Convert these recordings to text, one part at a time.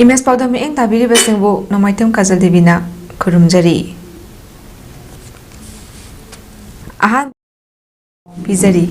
Image PAODAM mieng tabiribasingbu nomaitem kajal devina khurumjari. Ahan pizari.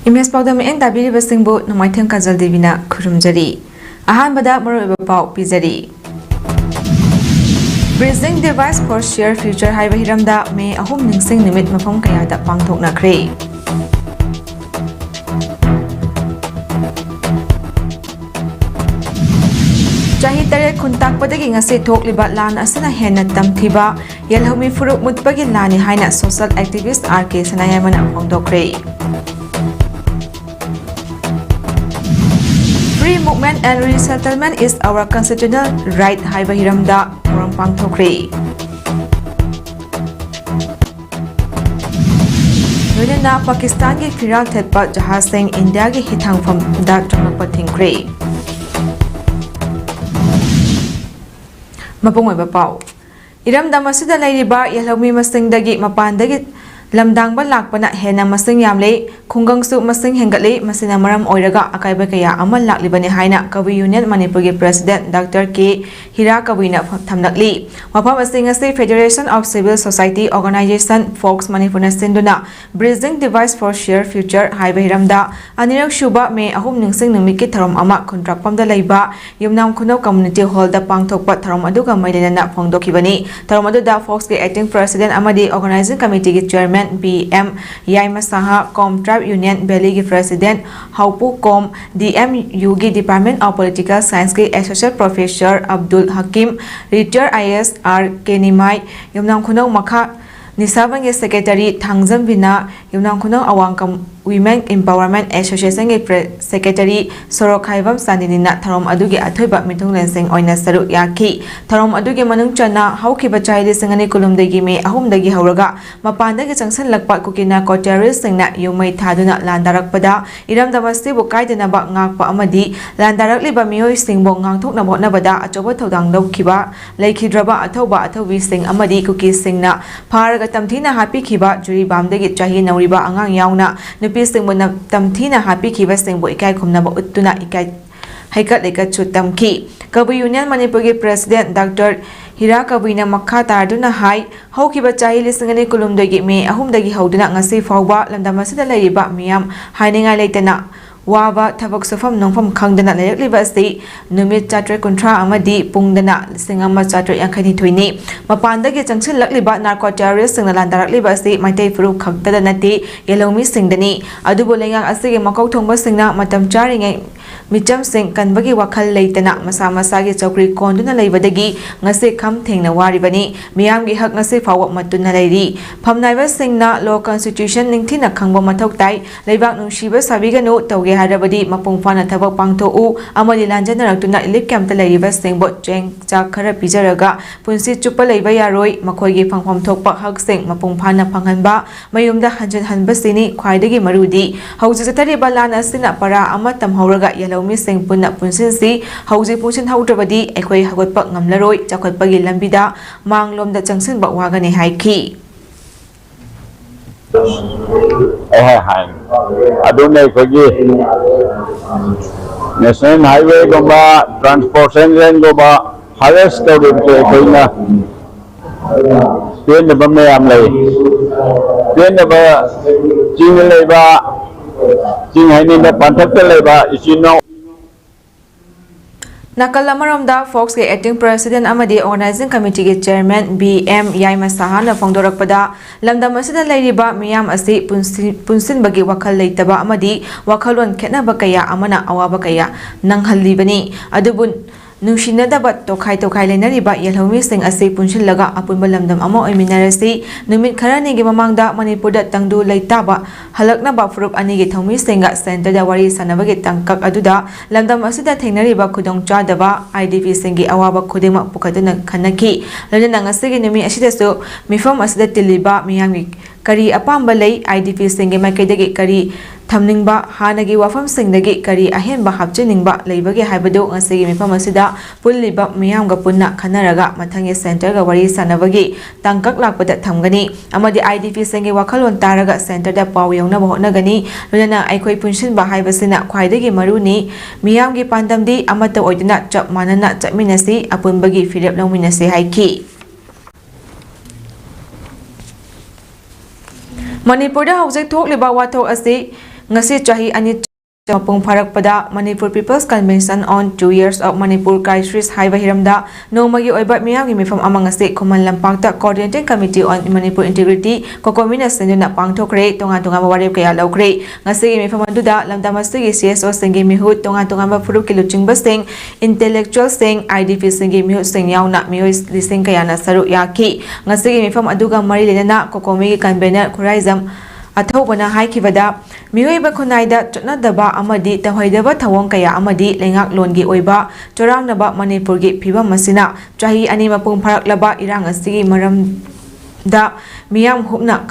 Image PAODAM mieng tabiribasingbu nomaitem kajal devina khurumjari. Ahan bada maroiba pau pizari. Bridging device for share future haiba hiramda May 3 ningsing numit mafam kayada pangthoknakre. Chahi tare khuntakpadagi ngasi thokliba lan asana henna tamthiba yelhomi furuk mutpagi lani haina social activist RK sanayamana phongdokre. Free movement and resettlement is our constitutional right haiba hiramda forum pangthokre. Loinana Pakistan ki firal thetpa jahaz sing India ki hithangfam da changpa thingkre. Mapungoi pau iramda masida lairiba yelhomi masingdagi mapandagi lamdangba lakpana hena masing yamle khungangsu masing hengatli masina maram oiraga akaiba kaya amal laklibani haina Kawi Union Manipur gi President Dr. K. Hira Kawina thamnakli mafam asing ase Federation of Civil Society Organization Folks Manipur na sinduna Bridging Device for Share Future haiba hiramda anirak shuba May 3 ningsing numiki tharom ama kontrakpamda leiba yumnam khunau community hall da pangthokpa tharom aduga mailena phongdokibani tharom aduda Folks gi acting president amadi organizing committee gi chairman BM Yaima Saha Com Tribe Union Valley gi President Haupu Com DMU gi Department of Political Science gi Associate Professor Abdul Hakim Retired IAS R Kenimai Yumnam Khunau Makha Nisabang gi Secretary Thangjam Bina Yumnam Khunau Awangkam Women Empowerment Association gi Secretary Sorok Haibam Sanina Tharom adugi athoiba mithung lensing oina saruk yaki tharom adugi manung chana haukiba chaide singani kulumdagi May 3 dagi hauraga mapandagi changsan lakpa kukina ko terrorist singna yumai thaduna landarakpada iramda masibu kaidenaba ngakpa amadi landarakliba miyoi singbo ngangthokna bhotnabada achoba thodang lokhiba leikhidraba athoba athobi sing amadi kuki singna pharaga tamthina hapi khiba juri bamdagi chahi nauriba angang yauna Pising mo na tamthina happy kiba singbo ikai khumnaba uttuna ikai haikat lekat chutamki Kawi Union Manipur gi President Dr. Hira Kawina makha tarduna hai haukiba chahi lisingani kulumdagi May 3 dagi hauduna ngasi fawba lamdamasida leiriba miyam hainingai leitana Waba Tavok Sofam Nongfam Kangdana Layakliba State Numit Chatre Contra Amadi Pungdana Singama Chatre Yankani Twini Mapanda gi Junction Lakliba Narco Terrorist Sing Landarakliba State Maitei Furu Kaktada Nati Yelomi Singdani Adubulingang Asigi Makau Tongba Singna Matam Charing Micham Sing Kanbagi Wakal Leitana Masa Masagi Chokri Konduna Laibadagi Ngasi Kam Thingna Waribani Miyam gi Hak Ngasi Fawak Matuna Lairi Pamnaiba Singna Law Constitution Ningtina Kangba Matok Tai Laibak Nungshiba Sabigano Tauge Harabadi Mapung Fana Tabak Pangto Amali Lanjanaratuna Elip Camp Laiba Singbot Jeng Chakara Pijaraga Punsi Chupa Laiba Yaroi Makoigi Pangpam Tokpa Hak Sing Mapung Fana Panganba Mayumda Hanjan Hanbasini Kwaidagi Marudi Hausatari Balana Sina Para Amatam Horaga Yalomi Sing Puna Punsinsi Hausi Punchin Haudrabadi Ekoi Hagotpak Ngamlaroi Chakotpagi Lambida Manglom da Jangsin Bakwagani Haiki Hai aduna kogi national highway gomba transportation gomba highest to koina train ba me am lai train ba jing lai ba jing hai ni na panthak lai ba isino Nakal amaramda Fox ke acting president amadi organizing committee ke chairman BM Yaima Sahana fongdorakpada lamdam asida lairiba miyam asi punsin bagi wakal leitaba amadi wakalon khetnaba kaya amana awaba kaya nanghallibani adubun nungsinadaba tokhai lenariba yelhomi sing asi punsillaga apunba lamdam ama oiminarasi numit kharani ge mamangda manipurda tangdu leitaba halaknaba furup ani ge thomi singa center da wari sanabage tangkak aduda lamdam asida thengnariba khudong chadaba IDP singi awaba khudema pukaduna khanaki lana ngasigi numi asidasu mifam asida tiliba miyami kari apamba lei IDP singi maikaidagi kari thamningba hanagi wafam singdagi kari ahenba hapchiningba leibage haibado ngasigi mifam asida pulliba miyamga punna khanaraga mathangi center ga wari sanabagi tangkak lakpada thamgani amadi IDP singi wakhalon taraga center da paw yongna bahonagani lana aikoi punsinba haibasina khwaidagi maruni miyamgi pandamdi amata oidina chap manana chapminasi apunbagi philip longminasi haiki Manipurda hauzik thokliba wathok asi ngasi chahi ani Pung Farakpada Manipur People's Convention on 2 years of Manipur Crisis Haiba Hiramda Nomagi Oiba Miyagi Mifam Amangasi Kuman Lampakta Coordinating Committee on Manipur Integrity Kokomina Senduna Pangtokre Tonga Warib Kaya Lokre Ngasi Mifam Duda Lamdamasti CSO Singi Mihut Tonga Furuki Luching Basing Intellectual Sing IDP Singi Mihut Sing Yauna Mihus Lising Kayana Saru Yaki Ngasi Mifam Aduga Mari Lena Kokomi Convener Kurizam Athobana haikibada miyoiba khunaida chotnadaba amadi tahoidaba thawong kaya amadi lengak longi oiba chorangnaba manipurgi phibam masina chahi ani mapung pharaklaba irang asigi maramda miyam hupna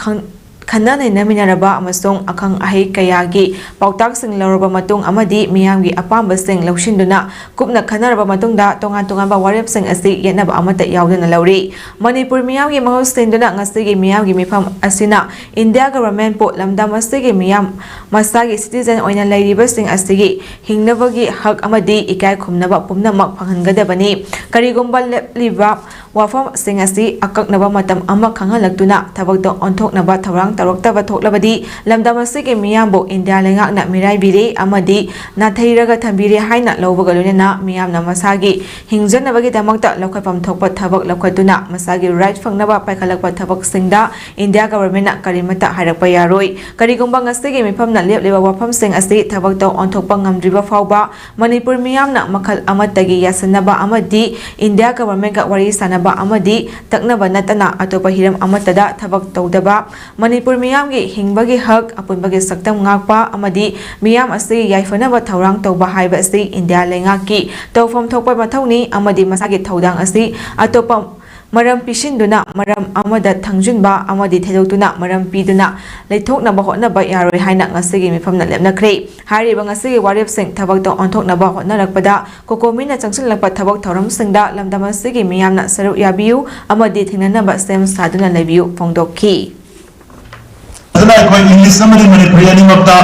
Kanana naminaraba amasong akang ahi kayagi pautak sing lauraba matung amadi miyamgi apamba sing laushinduna kupna kanaraba matungda tonga ba warep sing asi yenaba amata yaudana lauri Manipur miyamgi mahostenduna ngasigi miyamgi mifam asina India government po lamda masigi miyam masagi citizen oina lairiba sing asigi hingnabagi hak amadi ikai khumnaba pumnamak phanghangadabani karigumba liba wafam sing asi akaknaba matam ama khanghalaktuna thabakto onthoknaba thaurang tarokta bathoklavadi lamdamasigi miyambo India lengakna mirai biri amadi nathairaga thambiri haina lawbagalunena miyamna masagi hingjanabagi damakta lakhapam thokpa thabak lakhaduna masagi right fangnaba paikhalakpa thabak singda India government na karimata harakpa yaroi karigumba ngasigi mifamna lepleba wafam sing asi thabakto onthokpa ngamdriba fawba Manipur miyamna makhal amatagi yasanaba amadi India government ga wari sanaba amadi taknaba natana atopa hiram amatada thabak tawdaba Manipur miyamgi hingbagi hak apunbagi saktam ngakpa amadi miyam asi yaifanaba thaurang tawba haiba asi India lengaki tawfam thokpa mathawni amadi masagi thaudang asi atopa maram pisinduna maram amada thangjunba amadi thedoktuna maram piduna leithoknaba hotnaba yaroi haina ngasigi mifamna lepnakre hariba ngasigi warep sing thabakto onthoknaba hotnarakpada kokomina changsilakpa thabak thoram singda lamdamasigi miyamna saru yabiu amadi thingnanaba sem saduna lebiu phongdokhi Adana koi English namari Manipuri ani mapta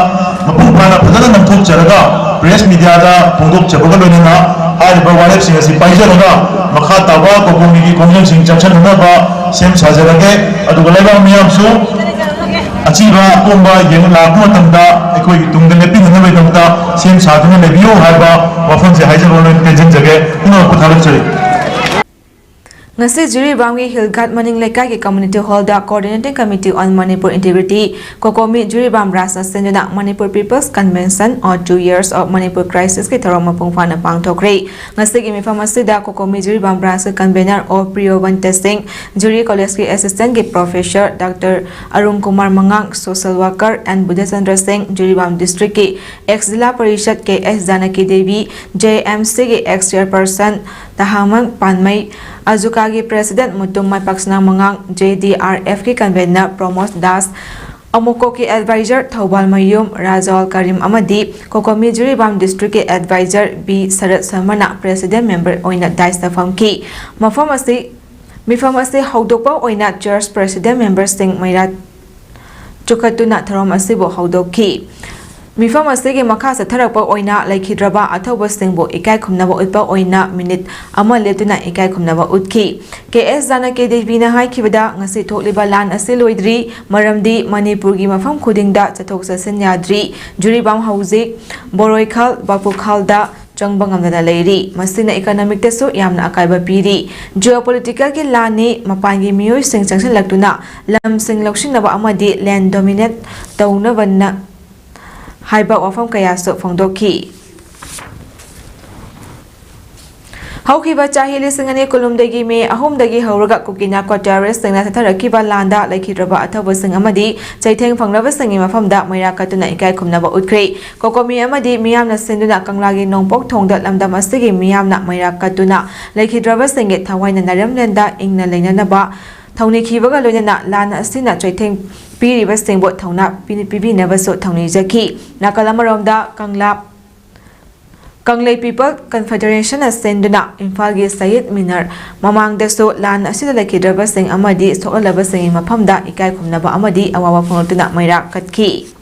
mapung pana padana namthok charaga press media da pungdok chabaga loina hariba warep sing asi paijaraga makha tawa kokomi gi konjang sing changchan ba sem sajarage aduga leba miyam su achiba komba yeng lagu tamda ekoi tungde lepi hanabai tamda sem saduna lebiyo hariba wafam se haijaro loin tenjin jage ino puthalak chari Ngasi juri bangi hilgat maning lekai ki community hall da coordinating committee on Manipur integrity kokomi juri bam rasa senjana Manipur People's Convention on 2 years of Manipur crisis ki tharoma pungfana pangthokre ngasi ki mifamasi da kokomi juri bam rasa convener of Priyoban testing juri college ki assistant ki professor Dr. Arun Kumar Mangang social worker and Buddha Chandra Singh juri bam district ki ex zila parishad ke S Janaki Devi JMC ki ex chairperson Tahamang Panmai Azukagi President Mutumai Paksna Mangang JDRF ki convener Pramod Das Amoko ki advisor Thobal Mayum Razal Karim Amadi Kokomi Juribam district ki advisor B Sarat Samana president member oina Daista Famki Mifam asi Haudokpa oina church president member Singh Mairat ꯆꯨꯈꯠꯇꯨꯅ ꯊꯧꯔꯝ ꯑꯁꯤꯕꯨ ꯍꯧꯗꯣꯛꯈꯤ ꯃꯤꯐꯝ ꯑꯁꯤꯒꯤ ꯃꯈꯥ ꯆꯠꯊꯔꯛꯄ ꯑꯣꯏꯅ ꯂꯩꯈꯤꯗ꯭ꯔꯕ ꯑꯊꯧꯕꯁꯤꯡꯕꯨ ꯏꯀꯥꯏ ꯈꯨꯝꯅꯕ ꯎꯠꯄ ꯑꯣꯏꯅ ꯃꯤꯅꯤꯠ ꯑꯃ ꯂꯦꯞꯇꯨꯅ ꯏꯀꯥꯏ ꯈꯨꯝꯅꯕ ꯎꯠꯈꯤ KS ꯖꯥꯅꯀꯤ ꯗꯦꯕꯤꯅ ꯍꯥꯏꯈꯤꯕꯗ ngasi ꯊꯣꯛꯂꯤꯕ ꯂꯥꯟ ꯑꯁꯤ ꯂꯣꯏꯗ꯭ꯔꯤ ꯃꯔꯝꯗꯤ ꯃꯅꯤꯄꯨꯔꯒꯤ ꯃꯐꯝ ꯈꯨꯗꯤꯡꯗ ꯆꯠꯊꯣꯛ ꯆꯠꯁꯤन ꯌꯥꯗ꯭ꯔꯤ ꯖꯨꯔꯤꯕꯥꯝ ꯍꯧꯖꯤꯛ ꯕꯣꯔꯣꯏꯈꯥꯜ ꯕꯥꯄꯨꯈꯥꯜꯗ Chamba ngamdana leiri masina economic tesu yamna akaiba piri geopolitical ki lani mapangi miyoi sing changsin laktuna lam sing lauksinaba amadi land dominate taunabana haiba wafam kaya so phongdokhi Haukiba chahi lisingani kulumdagi me ahomdagi hauraga kukina quarteres singna satharakiba landa laikhidraba athawa sing amadi chaitheng phangraba singi mafamda mairakatuna ikai khumnaba utkre kokomi amadi miyamna sinduna kanglagi nongpok thongda lamdam asigi miyamna mairakatuna laikhidraba singi thawaina naramlenda ingna leinanaba thawni khibaga loinana lana asina chaitheng piriba singbo thawna pibinaba so thawni jaki nakalamaromda Kanglei People Confederation Senduna Infalgi Sayed Minar Mamang Deso Lan Asida Lakidraba Sing Amadi Sokalaba Sing Mapamda Ikai Kumnaba Amadi Awawa Phonotuna Maira Katki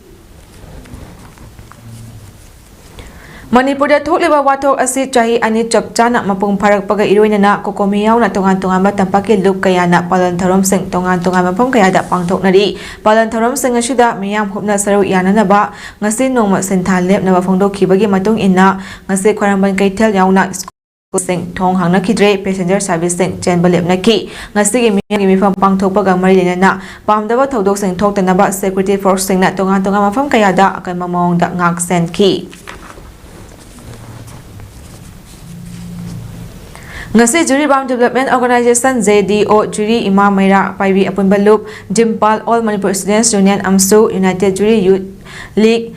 Manipurda thokliba wathok asi chahi ani chapchana mapung pharakpaga iroinana kokomi yauna tongan tongan tampaki loop kayana palan tharom sing tongan tongan mapum kayada pangthoknari palan tharom sing asida miyam khopna saru yananaba ngasi nongma sentha lepnaba phongdokhibagi matung inna ngasi khwaramban kaithel yauna sing thong hangna khidre passenger service sing chenba lepnaki ngasi gi miyam gi mifam pangthokpaga mari lenana pamdaba thodok sing thoktanaba security force singna tongan tongan mafam kayada akama mawngda ngak senki ngasi Juribam Development Organization JDO Juri Ima Maira Paibi Apunba Loop Jimpal All Manipur Students Union AMSU United Juri Youth League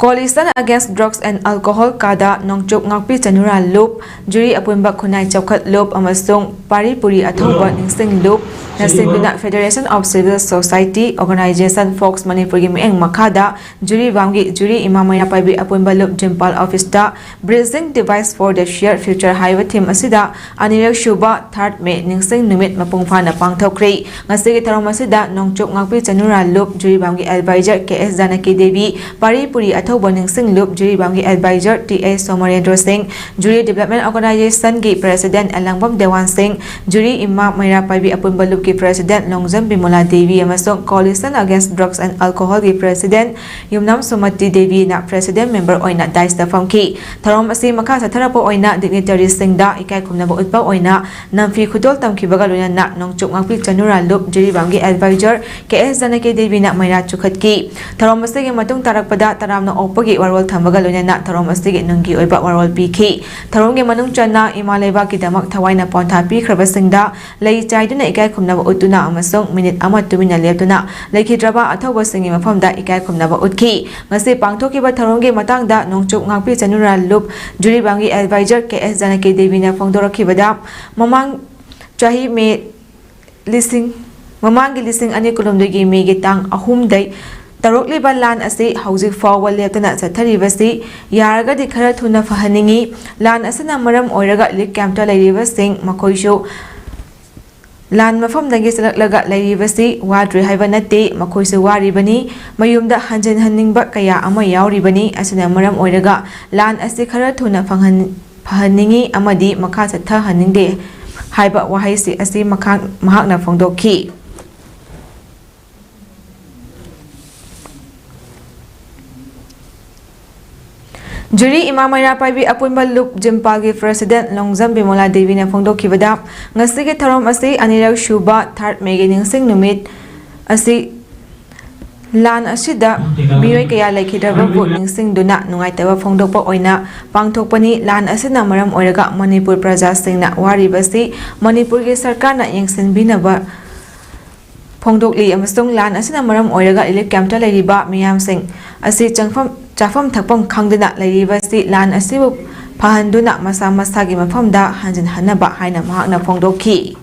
Coalition Against Drugs and Alcohol Kada Nongchuk Ngakpi Chanura Loop Juri Apunba Khunai Chawkhat Loop amasung Paripuri Athoba Ningsing Loop Nasinguna Federation of Civil Society Organization Fox Manipur gi mieng Makada Juri Bamgi Juri Ima Maira Paibi Apunba Loop Jimpal Office da Bridging Device for the Shared Future Highway Theme asida Anirak Shuba 3rd May Ningsing Numit Mapung Phana Pangthokre ngasigi tharom asida Nongchuk Ngakpi Chanura Loop Juri Bamgi Advisor KS Janaki Devi Paripuri Athoba Ningsing Loop Juri Bamgi Advisor TA Somarendra Singh Juri Development Organization gi President Alangbam Dewan Singh Juri Ima Maira Paibi Apunba Loop ki President Longjam Bimola Devi amasung Coalition Against Drugs and Alcohol ki President Yumnam Sumati Devi na President member oina daista famki tharom asi makha satharapo oina dignitary singda ikai khumnaba utpa oina namfi khudol tamkhibaga loina nongchuk ngakpi Chanura Loop Juri Bamgi Advisor KS Janaki Devi na Maira Chukhatki tharom asi gi matung tarakpada taramna opagi warwal thambaga loina tharom asi gi nungi oiba warwal pikhi tharom gi manung channa imaleba ki damak thawaina pontha pi khraba singda lei chaiduna ikai khumnaba utuna amasung minute ama tumina leptuna laikhidraba athoba singi mafamda ikai khumnaba utki ngasi pangthokiba tharongge matangda nongchuk ngakpi Chanura Loop Juri Bamgi Advisor KS Janaki Devi na phongdorakhibada mamang chahi me mamangi lising ani kulumdagi me gi tang ahumdai tarokliba lan asi hauzik fawwa leptana satharibasi yaragadi khara thuna fahaningi lan asana maram oiraga lik camta lairibasing makoishu Lan mafam dagi salaklaga lairibasi wadri haiba nate makoisu waribani mayumda hanjan haningba kaya ama yauribani asina maram oiraga lan asi khara thuna fahaningi amadi makha satha haningde haiba wahaisi asi mahakna phongdokhi Juri Ima Maira Paibi Apunba Loop Jimpal gi President Longjam Bimola Devi na phongdokhibada ngasigi tharom asi anirak shuba 3rd May gi ningsing numit asi lan asida miyoi kaya laikhidraba bu ningsing duna nungaitaba phongdokpa oina pangthokpani lan asina maram oiraga Manipur praja singna waribasi Manipur gi sarkar na yengsinbinaba phongdokli amasung lan asina maram oiraga elect camta lairiba miyam sing asi chafam thakpam khangduna lairibasi lan asibu phahanduna masa masagi mafamda hanjin hanaba haina mahakna phongdokhi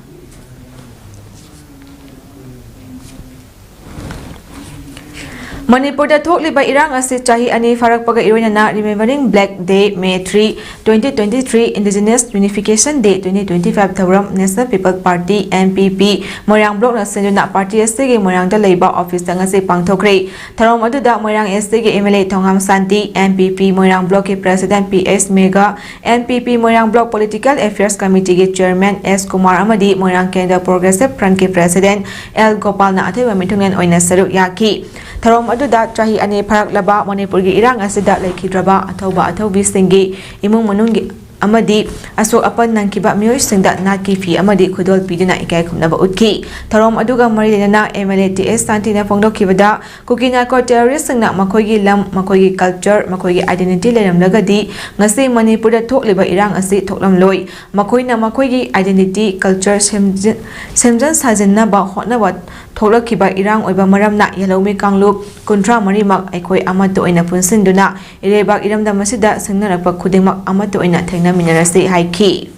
Manipurda thokliba irang asi chahi ani farakpaga iroinana Remembering Black Day May 3, 2023 Indigenous Unification Day 2025 Thawram National People Party NPP Moirang Block na senjuna party STG Moirang da leiba office da ngasi pangthokre Tharom aduda Moirang STG MLA Thongham Santi NPP Moirang Block ki President PS Mega NPP Moirang Block Political Affairs Committee ki Chairman S Kumar amadi Moirang Kendra Progressive Front ki President L Gopal na athaiba mithunglen oina saru yaki Tharom aduda chahi ani pharaklaba Manipurgi irang asida laikhidraba athauba athaubi singi imung manunggi amadi asok apan nangkiba miyoi singda natki fi amadi khudol pidina ikai khumnaba utki Tharom aduga marilena MLA TS Santina phongdokhibada kukina ko terrorist singna makhoigi lam makhoigi culture makhoigi identity leramlagadi ngasi Manipurda thokliba irang asi thoklamloi makhoina makhoigi identity culture semjan sajinna ba hotnaba thoklakiba irang oiba maramna yalomi kanglup kuntra marimak aikoi amatu oina punsinduna irebak iramda masida singnarakpa khudingmak amatu oina thengna minarasi haiki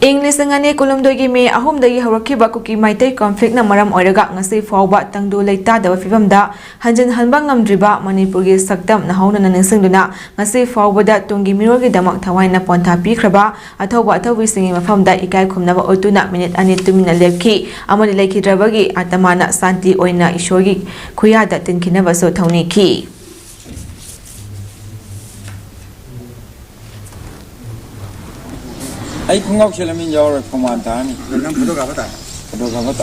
English ngani kulumdogi me ahumdagi hawrakiba kuki maitai conflict na maram oiraga ngasi fawba tangdu leita da fibamda hanjin hanba ngamdriba Manipurgi sakdam na hauna na ningsingduna ngasi fawbada tungi mirogi damak thawaina pontha pikraba athauba athawi singi mafamda ikai khumnaba otuna minute ani tumina lepki amani lekhidrabagi atamana santi oina ishorgi khuyada tinkinaba so thawni ki Ay kung ako sila min yaw kumanta ni. Nang photo ka ba ta? Photo ka ba ta?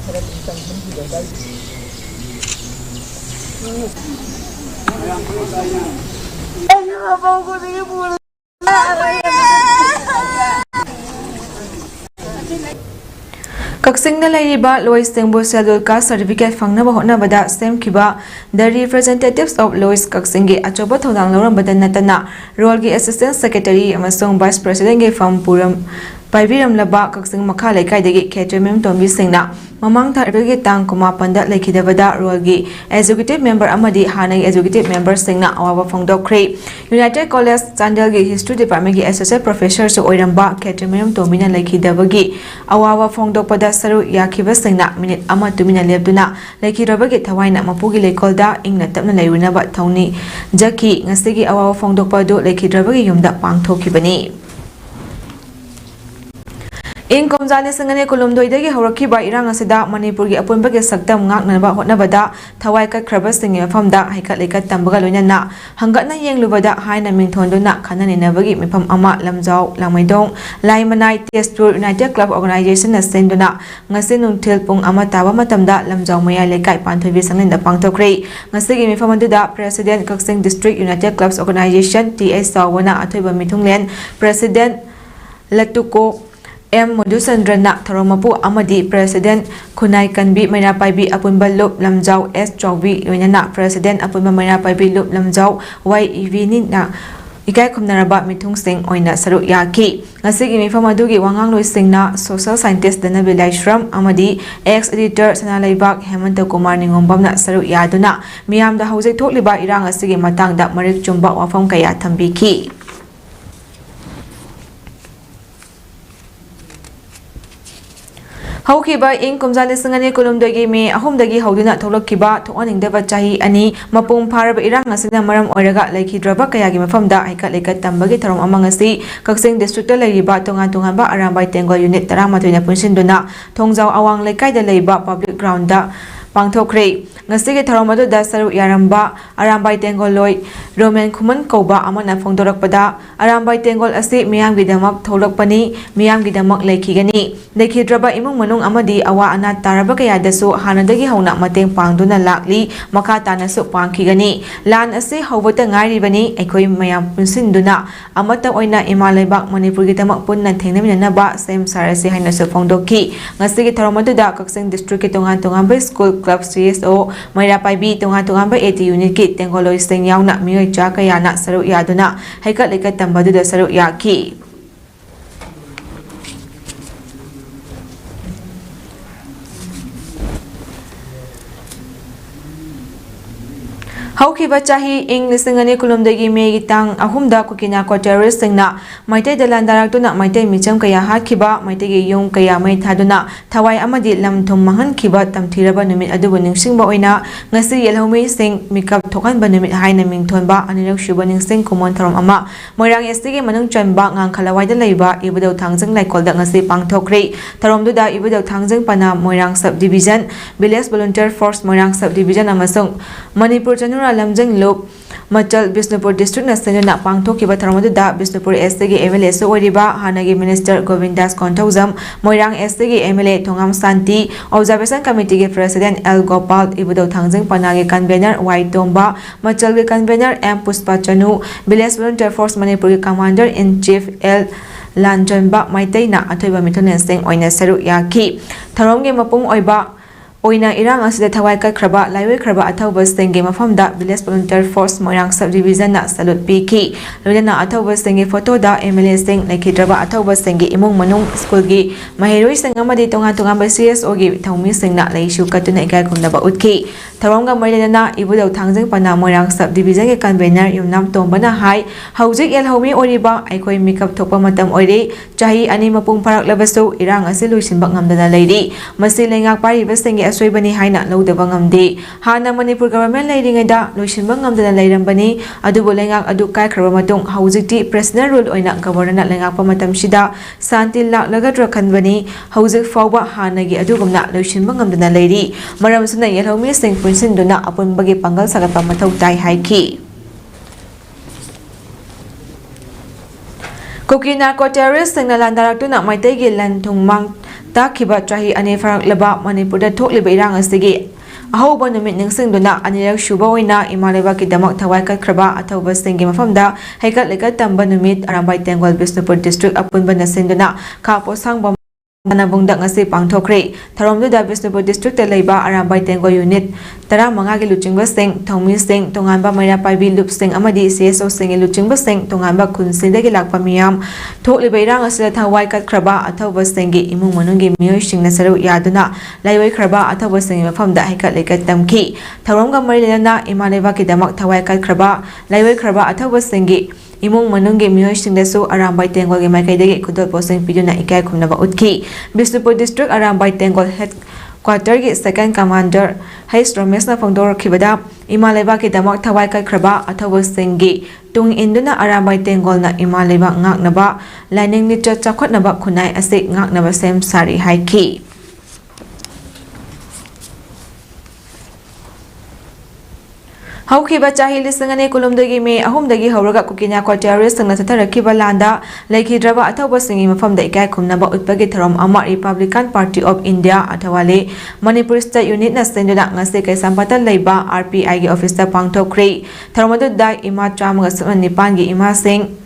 Kaksing na lairiba Lois Tengbo Schedule Caste Certificate fangnaba hotnabada semkiba the representatives of Lois Kaksingi achoba thodang lorambada natana role gi assistant secretary amasong vice president gi fam puram Paiviram laba kaksing makha laikai degi khetramem tombi singna mamang thargi tang kuma panda laikhidabada rolgi executive member amadi hanai executive member singna awawa phongdokre United College Chandel gi history department gi associate professor so oiramba khetramem tomina laikhidabagi awawa phongdokpada saru yakhiba singna minute ama tumina lebduna laikhirabagi thawaina mapugi leikolda ingna tapna lairunaba thawni jaki ngasigi awawa phongdokpadu laikhidrabagi yumda pangthokibani In Komjani Sangane Kolomdoidagi Horokiba Irang Asida Manipurgi Apunbagi Saktam Ngaknaba Hotnabada Thawai Kakraba Singi Famda Haikat Lekat Tambaga Lunana Hangatna Yang Lubada Haina Mingthonduna Kanani Nabagi Mipam Ama Lamjau Lamaidong Laimanai Testur United Club Organization Senduna Ngasi Nungtil Pung Ama Taba Matamda Lamjau Maya Lekai Panthobi Sanginda Pangtokre Ngasi Mifamanduda President Kaksing District United Clubs Organization TS Sawana Athoiba Mithunglen President Latuko M. Madhusandrana Tharomapu Amadi President Kunai Kanbi Maina Paibi Apunba Lup Lamjau S. Chaubi Yoinana President Apunba Maina Paibi Lup Lamjau Y. Evinina Ikai Kumnaraba Mithung Singh Oina Saru Yaki Ngasigi Mifamadugi Wangang Lui Singna Social Scientist Danabi Laishram Amadi Ex Editor Sanalaibak Hemanta Kumar Ningombamna Saru Yaduna Miyamda Hauze Thokliba Irang Asigi Matangda Marik Chumba Wafam Kaya Thambiki Haukiba in Kumjali Sangani Kolumdagi me Ahumdagi Hauduna Tolokiba to owning Deva Chahi Ani Mapung Parab Irang Asina Maram Oraga Laki Draba Kayagi Mafamda Ika Leka Tambagi Tarom Amangasi Kaksing District Laiba Tongan Tongamba Arambai Tengo Unit Taramatuina Punshinduna Tongzau Awang Lekai the Laiba Public Ground Pangthokre Ngasigi Tharomadu da Saru Yaramba Arambai Tengol Loi Roman Kuman Koba Amana Phongdorakpada Arambai Tengol Asi Miyam Gidamak Tholokpani Miyam Gidamak Lekhigani Lekhidraba Imung Manung Amadi Awa Ana Taraba Kayadasu Hanadagi Hauna Mateng Pangduna Lakli Makatana Su Pangkigani Lan Asi Hawata Ngairibani Ekoi Mayam Punsinduna Amata Oina Imalaibak Manipur Gidamak Punna Thengnaminaba Same Sarasi Hainasu Phongdoki Ngasigi Tharomadu da Kaksing District Tongan Tongambai School Club CSO Maira Paibi Tonga Tongamba 80 unit kit Tengoloi Sing Yauna Mioi Chakayana Saru Yaduna Haikat Lekat Tambadu da Saru Yaki Haukiba chahi ing lisingani kulumdagi megi tang ahumda kukina ko terrorist singna maitai dalandarakduna maitai micham kaya hakiba maitai gi yung kaya mai thaduna thawai amadi lam thum mahan kiba tamthiraba numit adubu ningsingba oina ngasi yelhomi sing mikap thokanba numit haina mingthonba anirak shuba ningsing kumon tharom ama moirang ST gi manung chanba ngang khalawai da leiba ibudau thangjang laikolda ngasi pangthokre tharomduda ibudau thangjang pana moirang sub division village volunteer force moirang sub division amasung Manipur Lamjang Loop Machal Bisnupur district na senuna pangthokiba tharamadu Bisnupur ST gi MLA so oriba hanagi minister Govindas Kontauzam Moirang ST gi MLA Thongam Santi observation committee gi president L Gopal ibudau thangjang panagi convener Y Tomba Machal gi convener M Puspa Chanu village volunteer force Manipur gi commander in chief L Lanjonba Maitai na athoiba mithonen seng oina saru yaki tharom gi mapung oiba Oina irang asida thawai ka khraba laiwei khraba athauba senge mafamda village volunteer force moirang subdivision na salute piki loina athauba senge photo da MLA sing laikhidraba athauba senge imung manung school gi mahiroi sing amadi tonga tonga ba CSO gi thaumi sing na laishu katuna ikai khumnaba utki tharonga mailena ibudau thangjang pana moirang subdivision gi convener yumnam tombana hai haujik elhomi oriba aikoi makeup thokpa matam oire chahi ani mapung parak labasu irang asi luisinba ngamdana leiri masi lengak pari basenge Soibani haina lodaba ngamde hana Manipur government leiringaida loisinba ngamdana leirambani adubu lengak adu kai khraba matung haujikti personal rule oina governor lengak pa matam sida santi laklaga drakhanbani haujik fawba hanagi adugumna loisinba ngamdana leiri maram suna yelhomi sing punsinduna apunbagi pangal sagatpa mathau tai haiki Kukina ko terrorist sing nalandarakduna maitai gi lanthung mang Takiba chahi ane farak laba Manipur da thokliba irang asigi ahoba numit ningsingduna anirak shuba oina imaleba ki damak thawai kat khraba athauba singi mafamda haikat lekat tamba numit arambai tengwal Bisnupur district apunba nasinduna khapo sangba Nanabungdak ngasi pangthokre tharomduda Bisnupur district ta leiba arambai tengwa unit 15 gi luchingba sing thongmi sing tonganba maira paibi lup sing amadi CSO sing luchingba sing tonganba khunsindagi lakpa miyam thokliba irang asida thawai kat khraba athauba singi imung manungi miyoi singna saru yaduna laiwai khraba athauba singi mafamda haikat lekat tamki tharomga marilena imaleba ki damak thawai kat khraba laiwai khraba athauba singi Imung manunggi miyoi singdasu arambai tengol gi maikaidagi kudol posing piduna ikai khumnaba utki Bisnupur district arambai tengol headquarter gi second commander Hais Ramesh na phongdor khibada imaleba ki damak thawai kai khraba athawba singi tung induna arambai tengol na imaleba ngaknaba lining ni chakhotnaba khunai ase ngaknaba sem sari haiki Haukiba chahi lisingani kulumdagi me ahumdagi hawraga kukina ko terrorist sangna tatarakiba landa laikhidraba athauba singi mafamda ikai khumnaba utpagi tharom ama Republican Party of India athawale Manipur State Unit na senduna ngase kai sampata leiba RPI gi office ta pangthokre tharomadu dai ima chamaga nipan gi ima sing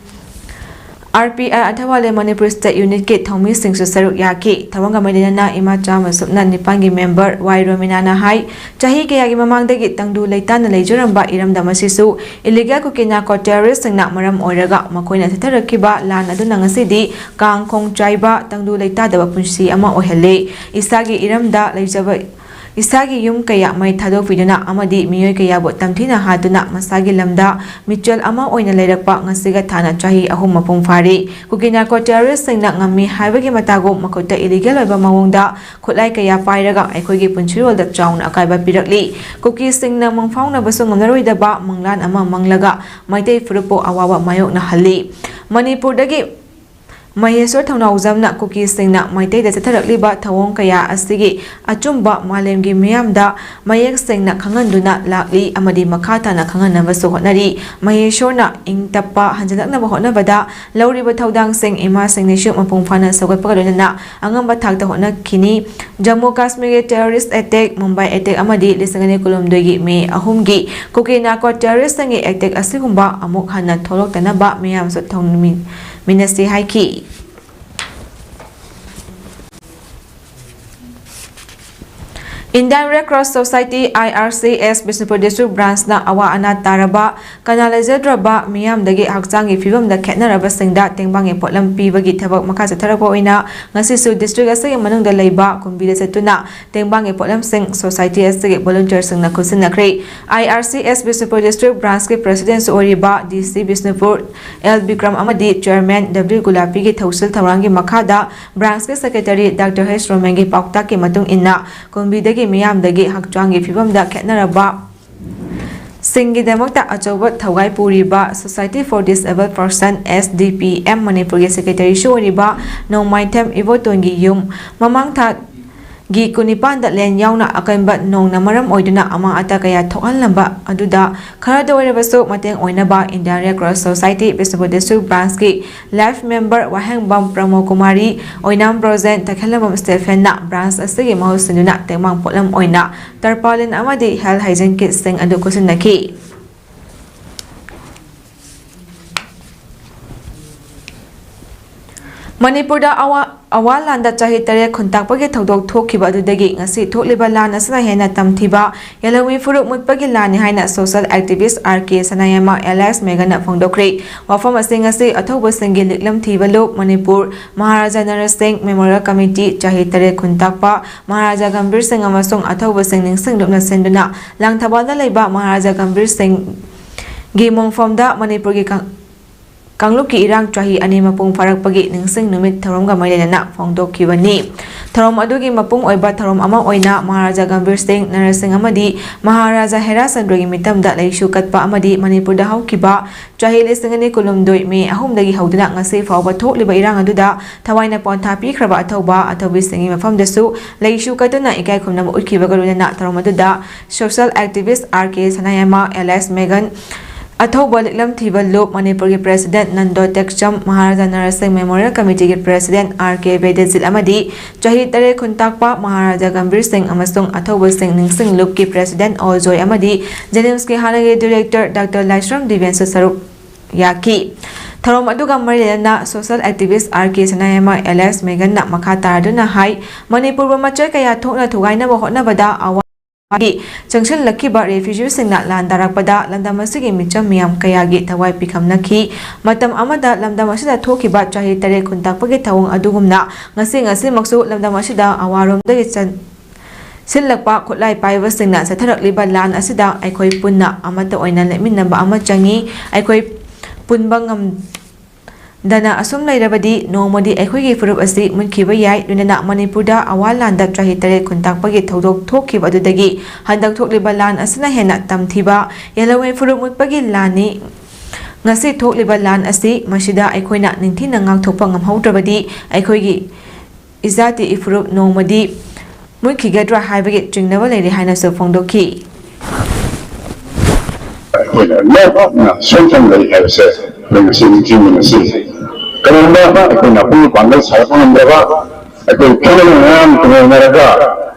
RPI athawale Manipur State Unit ke thomi sing su saruk yaki thawanga maidena ima chama subna nipangi member Y Romina na hai chahi ke yagi mamangdagi tangdu leitana leijuramba iramda masisu illegal kukina ko terrorist singna maram oiraga makoina tharakiba lan aduna ngasidi kangkhong chaiba tangdu leitada punsi ama ohele isagi iramda leijaba Isagi yum kaya mai thadok viduna amadi miyoi kaya bo tamthina haduna masagi lamda michel ama oina leirakpa ngasiga thana chahi ahum mapung fari kukina ko terrorist singna ngami haibagi matago makota illegal oiba mawongda khutlai kaya pairaga aikhoigi punchirol da chauna akaiba pirakli kuki singna mangfauna basu ngamnaroidaba manglan ama manglaga maitai furupo awawa mayok na halli Manipur dagi Maheswar Thongnauzamna kuki singna maitai da chatharakliba thawong kaya asigi achumba malemgi miyamda mayek singna khanganduna lakli amadi makhata na khanganaba su hotnari Maheshwarna ingtappa hanjalaknaba hotnabada lauriba thaudang sing ima singni shu mapung phana sagatpa gadona angamba thakta hotna khini Jammu Kashmir terrorist attack Mumbai attack amadi lisangani kulumdogi me ahumgi kuki na ko terrorist sangi attack asigumba amuk hana tholoktanaba miyam su thongmi Ministry Haiki Indian Red Cross Society IRCS Bisnupur District Branch na awa ana taraba kanalizadraba miyamdagi hakchangi fibamda khetnaraba singda tengbang potlam pibagi thabak makha chatharaba oina ngasi su district asagi manungda leiba kumbida chatuna tengbang potlam sing society asagi volunteer singna khusinakri IRCS Bisnupur District Branch ke president oriba DC Bisnupur L Bikram amadi chairman W Gulapi gi thausil thawangi makhada branch ke secretary Dr H Romengi paukta ke matung inna kumbida miyamdagi hakchangi fibamda khetnaraba singidamokta achoba thawai puriba Society for Disabled Person SDPM Manipur secretary shoriba Nongmaithem Ivotongi yum mamang tha gi kunipanda len yauna akanba nongna maram oiduna amang ata kaya thokalnamba aduda kharada oirabasu mateng oinaba Indian Red Cross Society Bisnupur District Branch ki life member Wahengbam Pramo Kumari oinam present takhelabam Stephen na branch asigi mahusinduna temang potlam oina tarpaulin amadi health hygiene kit sing adu kusinaki Manipurda awalanda chahi tare khuntakpagi thodok thokhiba adudagi ngasi thokliba lan asana hena tamthiba yalawi furuk mutpagi lani haina social activist RK Sanayama LS Megana phongdokri wafam asing ngasi athoba singi liklam thibalo Manipur Maharaja Narar Singh Memorial Committee chahi tare khuntakpa Maharaja Gambir Singh amasung athoba sing ningsing lupna senduna langthabada leiba Maharaja Gambir Singh gi mongfamda Manipur gi Kangluki irang chahi ani mapung farakpagi ningsing numit tharom ga mailena phongdokhibani tharom adugi mapung oiba tharom ama oina Maharaja Gambir Singh Narar Singh amadi Maharaja Hera Sandrogi mitamda leishu katpa amadi Manipurda haukiba chahi lisingani kulumdoi me ahumdagi hauduna ngasi fawba thokliba irang aduda thawaina pontha pikhraba athoba athobi singi mafamdasu leishu katuna ikai khumnam utkiba garuna tharom aduda social activist RK Sanayama LS Megan Athoba liklam thiba lop Manipur ki president Nando Tekcham Maharaja Narar Singh Memorial Committee ki president RK Bedezil amadi chahi tare khuntakpa Maharaja Gambir Singh amasung athoba sing ningsing lop ki president Oljoy amadi Jenims ki hanagi director Dr Laishram Divyansu Sarup yaki Tharom aduga marilena social activist RK Sanayama LS Megan na makha taraduna hai Manipur ba machai kaya thokna thugaina ba hotnabada awa Junction Lakiba refugee singna landarakpada landamasigi micham miyam kayagi thawai pikhamnakhi matam amada lamdamasida thokiba chahi tare khuntakpagi thawang adugumna ngasi maksu lamdamasida awaromdagi Silakpa khutlai paiba singna satharakliba lan asida aikoi punna amata oina leminaba ama changi aikoi punbangam Dana asum lairabadi nomadi aikhoigi furup asi munkhiba yai dunana Manipurda awalanda chahi tare khuntakpagi thodok thokhiba adudagi handak thokliba lan asina hena tamthiba yalawe furup mutpagi lani ngasi thokliba lan asi masida aikhoina ningthina ngangthokpa ngamhaudrabadi aikhoigi izati ifurup nomadi munkhigadra haibagi chingnaba leiri haina so phongdokhi Karena kita pun panggil saya pun berapa, kita kena mengenal mereka,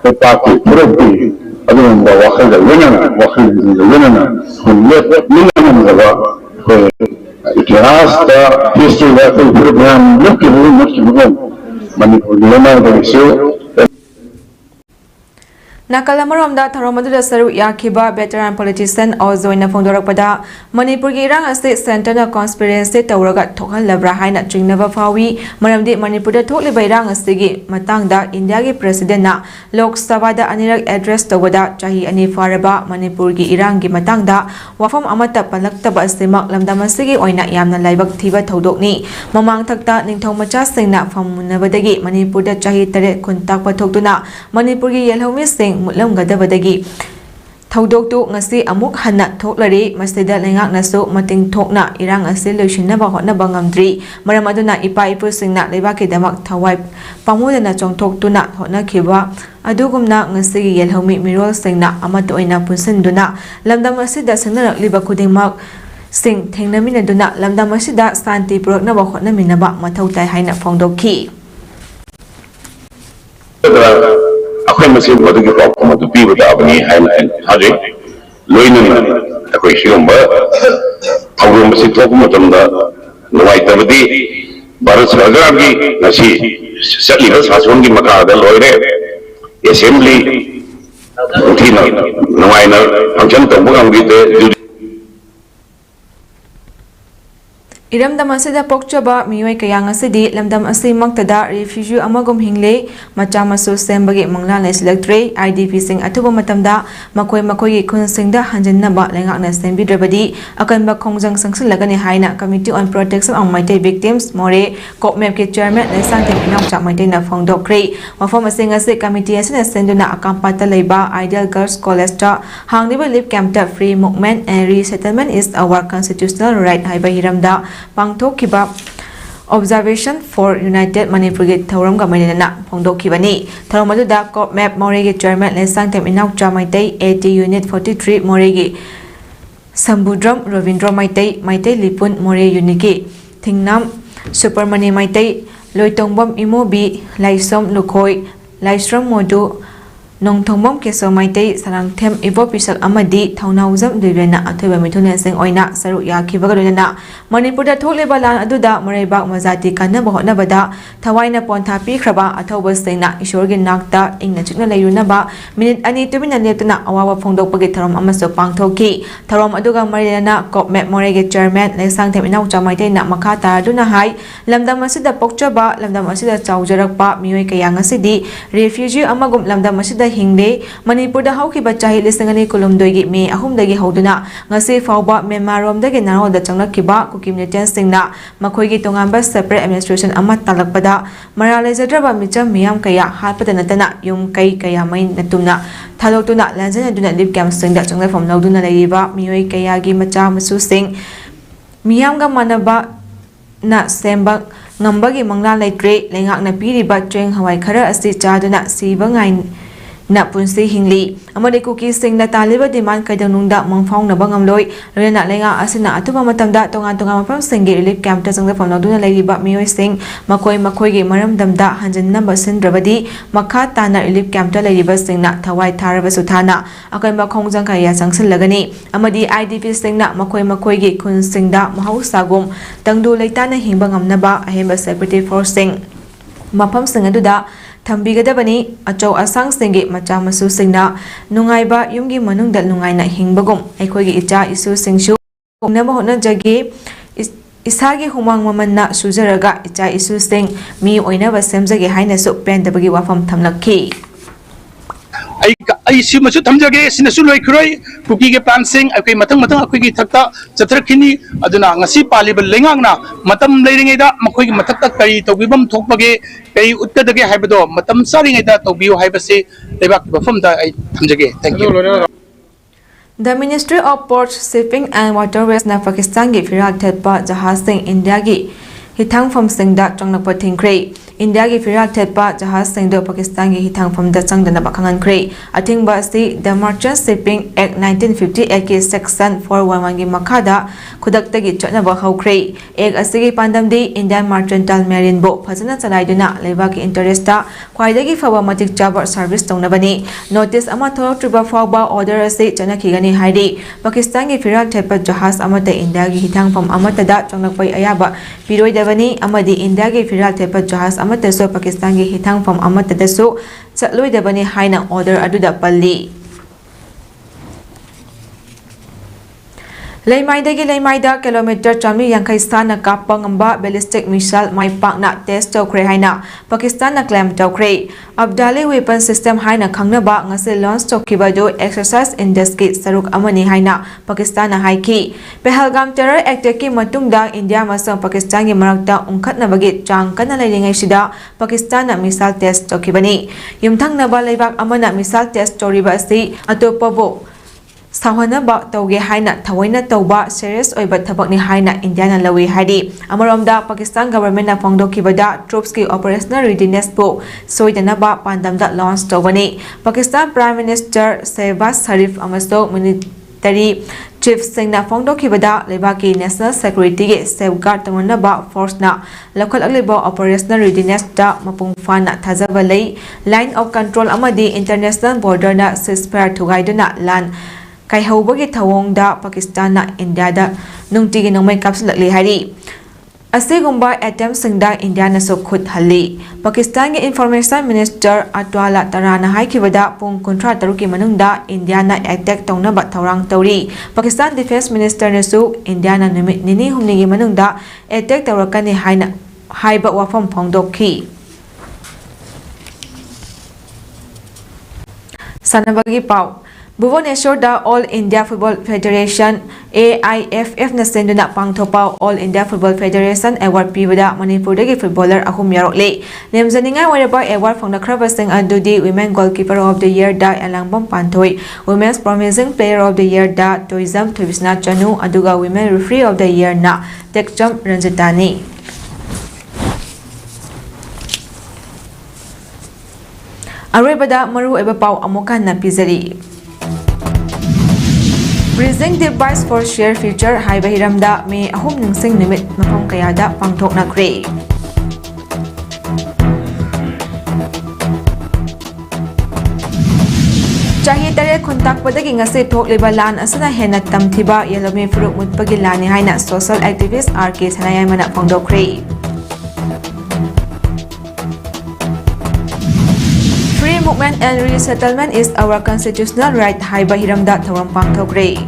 tetapi berarti ada membawa wakil dari mana, melihat mana mereka, ikhlas dan history itu berapa mungkin Manipur lama dari itu. Nakalamaromda Tharomaduda Saru Yakiba veteran politician Ozoina Fondorakpada Manipur gi irang asti center na conspiracy tawraga thokhalabra haina chingnaba fawi maramdi Manipurda thokliba irang astigi matangda India gi president na Lok Sabha da anirak address tawada chahi ani faraba Manipur gi irang gi matangda wafam amata palaktaba astimak lamdamasigi oina yamna laibak thiba thodokni mamang thakta ningthong macha singna famunabadagi Manipurda chahi tare khuntak pathokduna Manipur gi yelhomi sing mutlam gadabadagi thodoktu ngasi amuk hanna thoklari masida lengak nasu mating thokna irang asi loishinna ba hotna bangamdri maram aduna ipa ipu singna lebaki damak thawai pamudana chongthoktuna hotna khiba adugumna ngasi yelhomi mirol singna amata oina punsinduna lamdam asida singnarakliba khudingmak sing thengnamina duna lamdam asida santi purakna ba hotna minaba mathautai haina phongdokhi Aku masih buat kita apa tu pi buat apa ni hari loin ni aku siapa aku masih tu aku macam dah luai tapi baru sekarang lagi nasi sekali bas hasil ni maka ada loin assembly ꯊꯤꯅ ꯅꯨꯡꯉꯥꯏꯅ function ꯇꯧꯕ ꯉꯝꯈꯤꯗꯦ Iramdam asida pokchaba miyoi kaya ngasidi lamdam asimaktada refugee amagum hingle macha masu sembagi mangla naisilaktre IDP sing atuba matamda makoi gi khun singda hanjinnaba lengakna sembidrebadi akanba khongjang sangsilagani haina Committee on Protection of Mighty Victims more kopmep ke chairman lesangtem inawcha maitena phongdokre mafam asing ase committee asina senduna akampata leiba Ideal Girls College ta hangniba lip camp ta free movement and resettlement is our constitutional right haiba hiramda pangthokkiba observation for United Manipur ge thoram ga mainana phongdokkibani thoram aduda cop map more ge chairman lesangtem inawcha maitai AT unit 43 more ge Sambudram Ravindra maitai lipun more uniki thingnam supermani maitai loitongbam imobi laisom lukhoi laisram modu nongthongbam keso maitai sarangthem ibo pisak amadi thaunaujam duibena athoiba mithunen sing oina saru yakhibaga loina manipurda thokleba lan aduda moraibak majati kanaba hotnabada thawaina pontha pikhraba athoba singna ishorgi nakta ingna chikna leirunaba minute ani tumina leptuna awawa phongdokpagi tharom amaso pangthoki tharom aduga marirana cop map morege chairman lesangthem inaucha maitai na makha taraduna hai lamdam asida pokchaba lamdam asida chaujarakpa miyoi kaya ngasidi refugee amagum lamdam asida hingle manipurda haukiba chahi lisangani kulumdoi me ahumdagi hauduna ngase fawba memarom-dagi naroda changlakiba kukimneten singna makoigi tongamba separate administration ama talakpada maralaizadraba micham miyam kaya hatpada natana yum kai kaya main natumna thaloktuna lanjana duna lip camp singda changlafam nauduna leiriba miyoi kayagi macha masu sing miyamga manaba na semba ngambagi mangla leitre lengakna piriba cheng hawai khara asi chaduna siba ngai na punsi hingli amade kuki singna taliba demand kaidanungda mangfaung na bangamloi rena lenga asina atuba matamda tongan mapam singi relief camp ta jangda famna duna leiba miyoi sing makoi gi maram damda hanjin number sindrabadi makha tana relief camp ta leiba singna thawai tharaba suthana akai ma khongjang kaya sangsil lagani amadi IDP singna makoi gi khun singda mahausagum tangdu leitana hingba ngamnaba ahemba secretary for sing mapam singaduda Tambigadabani achau asang singi macha masu singna nungaiba yumgi manungda nungaina hingbagum aikogi icha isu singshu naba hona jagi isagi humang mamanna sujaraga icha isu sing mi oinaba semjage haina su pendabagi wafam thamlakhi ai si masu thamjage sinasu loi khuroi kuki ge plan sing ai matang akoi gi thakta chatrakhini aduna ngasi palibal lengangna matam leiringeida makoi gi mathakta kari tobibam thokpage kai uttadage haibado matam saringeida tobiu haibase lebak bafamda ai thamjage thank you. The Ministry of Ports, Shipping and Waterways na Pakistan gi firak thetpa jahaz sing India gi hitang from singda changnakpa thingkre India gi firak thetpa jahaz singdo Pakistan gi hitang from da changdana bakhangan kre athingba si the Merchant Shipping Act 1958 ki section 411 gi makhada khudakta gi chotnaba haukre ek asigi pandamdi Indian Mercantile Marine bo phajana chalaiduna leba ki interest ta khwaidagi fawa matik chaba service tongnabani notice ama thoroktriba fawba order ase chanakhigani haidi Pakistan gi firak thetpa jahaz amata India gi hitang from amata da changnakpai ayaba piroidabani amadi India gi firak thetpa jahaz amata so Pakistan gi hitang from amata da so chatloidabani haina order aduda palli Leimaida kilometer chamli yankai sana kappa ngamba ballistic missile mai pakna test tokre haina Pakistan na claim tokre Abdali weapon system haina khangnaba ngase launch tokiba do exercise in deski saruk amani haina Pakistan na haiki Pahalgam terror attack ki matungda India masang Pakistan gi marakta ungkhatnabagi chang kana leiringai sida Pakistan na missile test tokibani yumthangnaba leibak amana missile test toriba si atopabo Sawanaba tauge haina thawaina tauba serious oiba thabakni haina Indiana lawi haidi amaromda Pakistan government na phongdokibada troops ki operational readiness po soidanaba pandamda launch tawani Pakistan Prime Minister Shehbaz Sharif amaso military chief singna phongdokibada lebaki national security ge safeguard tamanaba force na local alibo operational readiness ta mapung fana thajaba lei line of control amadi international border na ceasefire thugaiduna lan kai haubagi thawongda Pakistan na India da nungtigi nongmai kapsulakli hari Asigumba attempt-singda India na khut halli. Pakistan ge Information Minister Atwala Tarana haikibada pung kontra taruki manungda India na attack taunaba thaurang tauri. Pakistan Defense Minister nasu India na numit nini humni ge manungda attack taurakani haina haiba wafam phongdokhi. Sanabagi pau Bhubaneswar da All India Football Federation AIFF na senduna pangthopau All India Football Federation Award pibada Manipur dagi footballer ahum yarokle nemzaninga waraba award phongnakhrabasing adudi Women Goalkeeper of the Year da Elangbam Panthoi, Women's Promising Player of the Year da Toizam Thuisna Chanu aduga Women Referee of the Year na Tekcham Ranjitani. Aroibada maru eba pau amukan na pizari. Bridging the Device for Share Future Haiba Hiramda May Ahum Ningsing Nimit Mapam Kayada Pangtok na Kray. Chahi Tare Kuntak Padagi Ngasi Tok Libalan Asana Henat Tamtiba Yelome Furuk Mutpagilani Haina Social Activist RK Sanayamana Pangdok Kray. Free movement and resettlement is our constitutional right. Haiba Hiramda Thawang Pangthokre.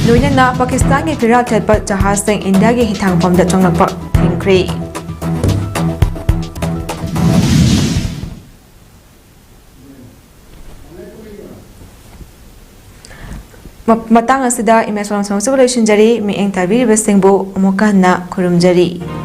Luina na Pakistan ki Firat Thelpat Jahaz Sing India ki Hitang Pom da Chongnakpa Thingkre. Matang asida imeswalam samsubulation jari mi eng tabi besingbu amukan na kurumjari.